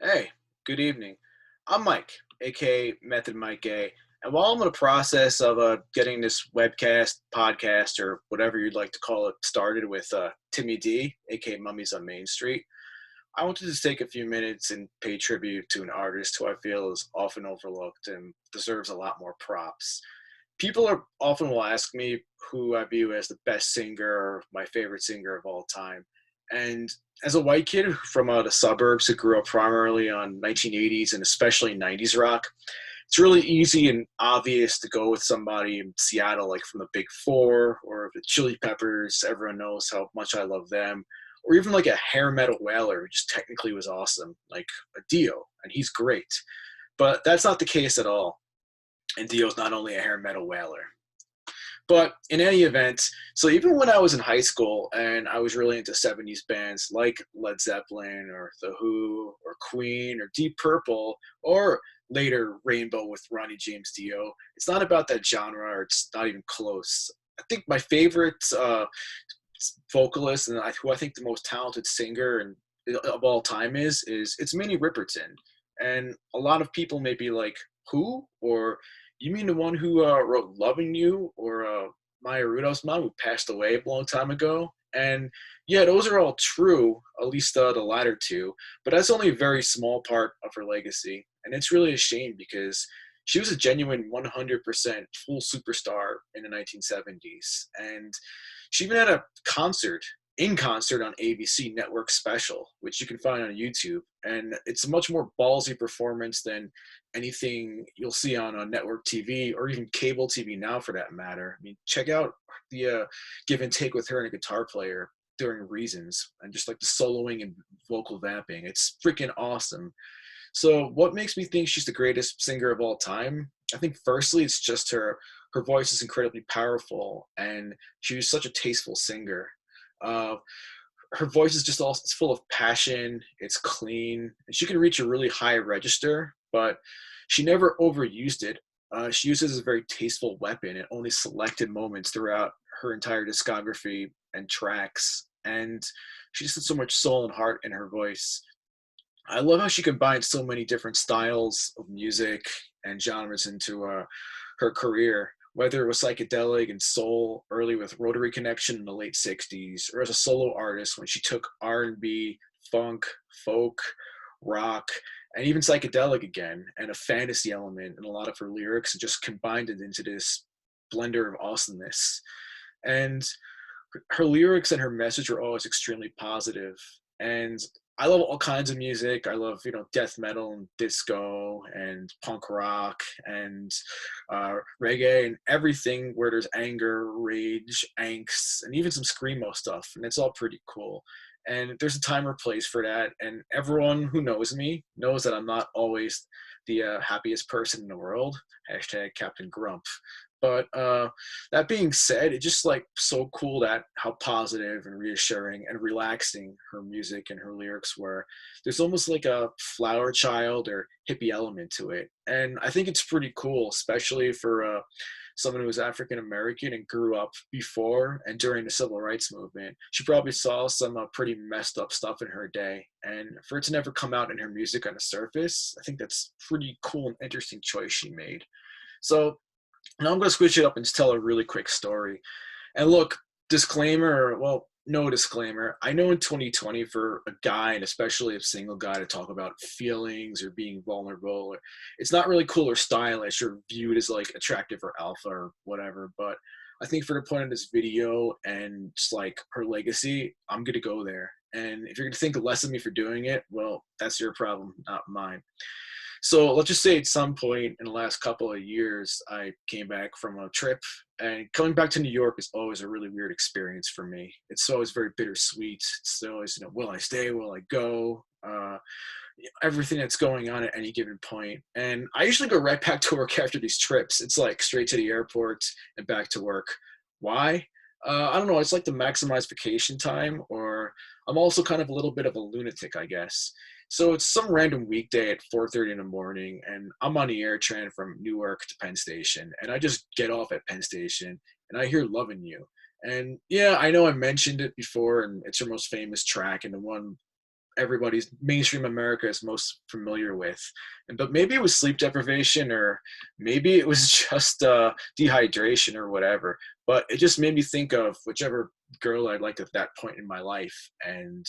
Hey, good evening. I'm Mike, aka Method Mike A. And while I'm in the process of getting this webcast, podcast, or whatever you'd like to call it, started with Timmy D, aka Mummies on Main Street, I want to just take a few minutes and pay tribute to an artist who I feel is often overlooked and deserves a lot more props. People are often will ask me who I view as the best singer or my favorite singer of all time. And as a white kid from the suburbs who grew up primarily on 1980s and especially 90s rock, it's really easy and obvious to go with somebody in Seattle, like from the Big Four or the Chili Peppers. Everyone knows how much I love them. Or even like a hair metal whaler who just technically was awesome, like a Dio, and he's great. But that's not the case at all. And Dio's not only a hair metal whaler. But in any event, so even when I was in high school and I was really into 70s bands like Led Zeppelin or The Who or Queen or Deep Purple or later Rainbow with Ronnie James Dio, it's not about that genre or it's not even close. I think my favorite vocalist and who I think the most talented singer and of all time is it's Minnie Riperton. And a lot of people may be like, who? Or you mean the one who wrote "Loving You" or Maya Rudolph's mom, who passed away a long time ago? And yeah, those are all true, at least the latter two. But that's only a very small part of her legacy, and it's really a shame because she was a genuine 100% full superstar in the 1970s, and she even had a concert in concert on ABC Network Special, which you can find on YouTube. And it's a much more ballsy performance than anything you'll see on network TV or even cable TV now, for that matter. I mean, check out the give and take with her and a guitar player during Reasons, and just like the soloing and vocal vamping. It's freaking awesome. So, what makes me think she's the greatest singer of all time? I think firstly, it's just her voice is incredibly powerful, and she was such a tasteful singer. Uh, Her voice is just all it's full of passion. It's clean, and she can reach a really high register, but she never overused it. She uses it as a very tasteful weapon at only selected moments throughout her entire discography and tracks. And she just has so much soul and heart in her voice. I love how she combines so many different styles of music and genres into her career, whether it was psychedelic and soul early with Rotary Connection in the late 60s, or as a solo artist when she took R&B, funk, folk, rock, and even psychedelic again, and a fantasy element in a lot of her lyrics and just combined it into this blender of awesomeness. And her lyrics and her message are always extremely positive. And I love all kinds of music. I love, death metal and disco and punk rock and reggae and everything where there's anger, rage, angst, and even some screamo stuff. And it's all pretty cool. And there's a time or place for that. And everyone who knows me knows that I'm not always the happiest person in the world. Hashtag Captain Grump. But that being said, it's just like so cool that how positive and reassuring and relaxing her music and her lyrics were. There's almost like a flower child or hippie element to it, and I think it's pretty cool, especially for someone who was African American and grew up before and during the civil rights movement. She probably saw some pretty messed up stuff in her day, and for it to never come out in her music on the surface, I think that's pretty cool and interesting choice she made. So now I'm going to switch it up and just tell a really quick story. And look, disclaimer, well, no disclaimer. I know in 2020 for a guy, and especially a single guy, to talk about feelings or being vulnerable, it's not really cool or stylish or viewed as like attractive or alpha or whatever. But I think for the point of this video and just like her legacy, I'm going to go there. And if you're going to think less of me for doing it, well, that's your problem, not mine. So let's just say at some point in the last couple of years, I came back from a trip, and coming back to New York is always a really weird experience for me. It's always very bittersweet. It's always, will I stay? Will I go? Everything that's going on at any given point. And I usually go right back to work after these trips. It's like straight to the airport and back to work. Why? I don't know. It's like the maximize vacation time, or I'm also kind of a little bit of a lunatic, I guess. So it's some random weekday at 4:30 in the morning, and I'm on the air train from Newark to Penn Station, and I just get off at Penn Station, and I hear "Lovin' You." And yeah, I know I mentioned it before, and it's her most famous track and the one everybody's mainstream America is most familiar with. But maybe it was sleep deprivation, or maybe it was just dehydration or whatever. But it just made me think of whichever girl I liked at that point in my life, and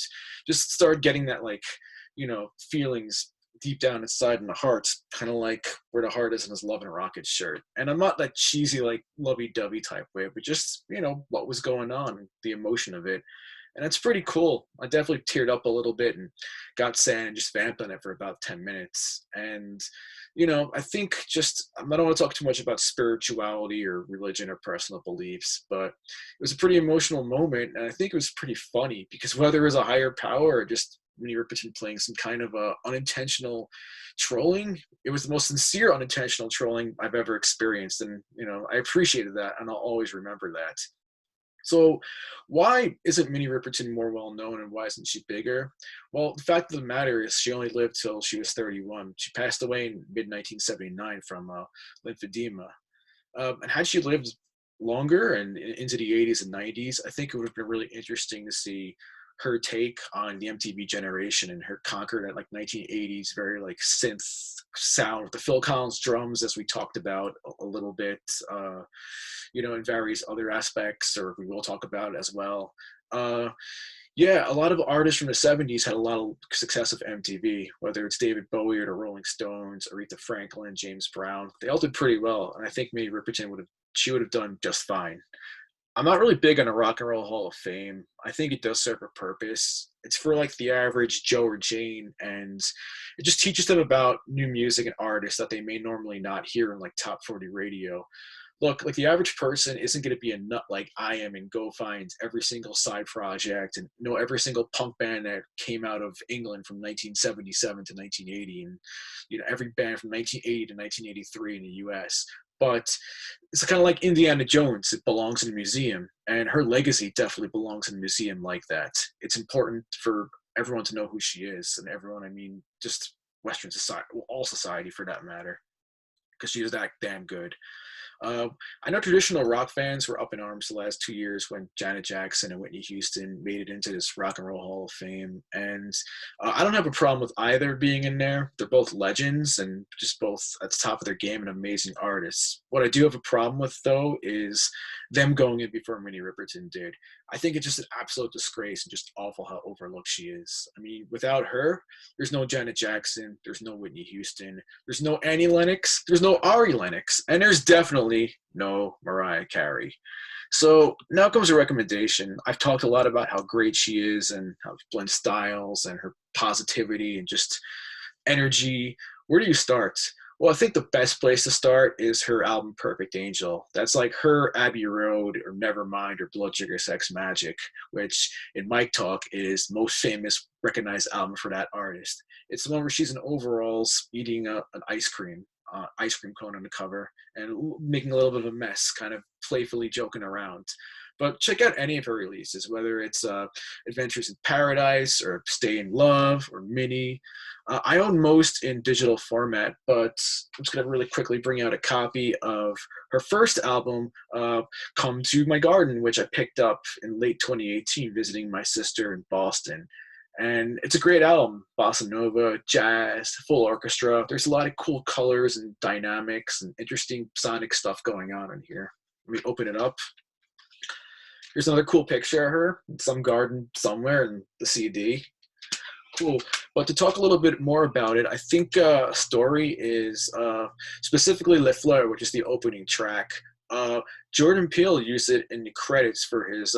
just started getting that, like, feelings deep down inside in the heart, kind of like where the heart is in his Love and Rocket shirt. And I'm not that cheesy, like lovey-dovey type way, but just, what was going on, the emotion of it. And it's pretty cool. I definitely teared up a little bit and got sad and just vamped on it for about 10 minutes. And, I think just, I don't want to talk too much about spirituality or religion or personal beliefs, but it was a pretty emotional moment. And I think it was pretty funny because whether it was a higher power or just Minnie Riperton playing some kind of unintentional trolling, it was the most sincere unintentional trolling I've ever experienced. And, I appreciated that, and I'll always remember that. So why isn't Minnie Riperton more well known, and why isn't she bigger? Well, the fact of the matter is she only lived till she was 31. She passed away in mid 1979 from lymphedema. And had she lived longer and into the 80s and 90s, I think it would have been really interesting to see her take on the MTV generation and her conquer that like 1980s very like synth sound with the Phil Collins drums, as we talked about a little bit, in various other aspects, or we will talk about as well. Yeah, a lot of artists from the 70s had a lot of success with MTV, whether it's David Bowie or the Rolling Stones, Aretha Franklin, James Brown. They all did pretty well, and I think Minnie Riperton she would have done just fine. I'm not really big on a Rock and Roll Hall of Fame. I think it does serve a purpose. It's for like the average Joe or Jane, and it just teaches them about new music and artists that they may normally not hear in like top 40 radio. Look, like the average person isn't going to be a nut like I am and go find every single side project and know every single punk band that came out of England from 1977 to 1980, and every band from 1980 to 1983 in the US. But it's kind of like Indiana Jones. It belongs in a museum, and her legacy definitely belongs in a museum like that. It's important for everyone to know who she is, and everyone, I mean, just Western society, well, all society for that matter, because she is that damn good. Uh, I know traditional rock fans were up in arms the last 2 years when Janet Jackson and Whitney Houston made it into this Rock and Roll Hall of Fame. And I don't have a problem with either being in there. They're both legends and just both at the top of their game and amazing artists. What I do have a problem with, though, is them going in before Minnie Riperton did. I think it's just an absolute disgrace and just awful how overlooked she is. I mean, without her, there's no Janet Jackson, there's no Whitney Houston, there's no Annie Lennox, there's no Ari Lennox, and there's definitely no Mariah Carey. So now comes a recommendation. I've talked a lot about how great she is and how she blends styles and her positivity and just energy. Where do you start? Well, I think the best place to start is her album Perfect Angel. That's like her Abbey Road or Nevermind or Blood Sugar Sex Magic, which in Mike Talk is most famous recognized album for that artist. It's the one where she's in overalls eating an ice cream cone on the cover, and making a little bit of a mess, kind of playfully joking around. But check out any of her releases, whether it's Adventures in Paradise or Stay in Love or Minnie. I own most in digital format, but I'm just going to really quickly bring out a copy of her first album, Come to My Garden, which I picked up in late 2018 visiting my sister in Boston. And it's a great album, bossa nova, jazz, full orchestra. There's a lot of cool colors and dynamics and interesting sonic stuff going on in here. Let me open it up. Here's another cool picture of her in some garden somewhere in the CD. Cool. But to talk a little bit more about it, I think Story is specifically Le Fleur, which is the opening track. Jordan Peele used it in the credits for his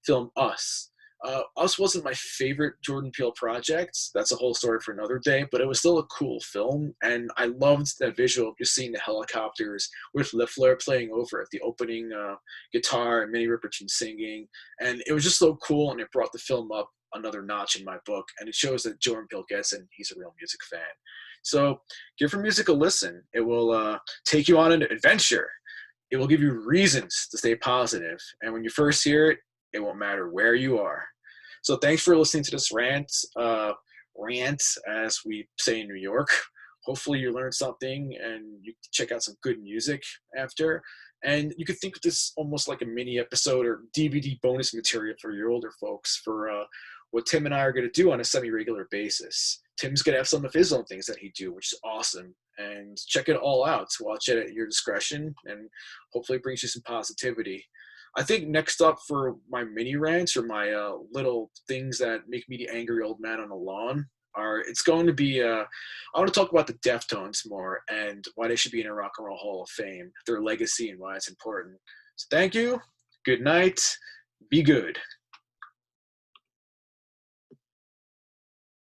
film Us. Us wasn't my favorite Jordan Peele project. That's a whole story for another day, but it was still a cool film, and I loved that visual of just seeing the helicopters with Le Fleur playing over it, the opening guitar and Minnie Riperton singing, and it was just so cool, and it brought the film up another notch in my book, and it shows that Jordan Peele gets it, and he's a real music fan. So give her music a listen. It will take you on an adventure. It will give you reasons to stay positive, and when you first hear it, it won't matter where you are. So thanks for listening to this rant, as we say in New York. Hopefully you learned something and you check out some good music after. And you could think of this almost like a mini episode or DVD bonus material for your older folks for what Tim and I are going to do on a semi-regular basis. Tim's going to have some of his own things that he do, which is awesome. And check it all out. Watch it at your discretion, and hopefully it brings you some positivity. I think next up for my mini rants, or my little things that make me the angry old man on the lawn, it's going to be I want to talk about the Deftones more and why they should be in a Rock and Roll Hall of Fame, their legacy and why it's important. So thank you. Good night. Be good.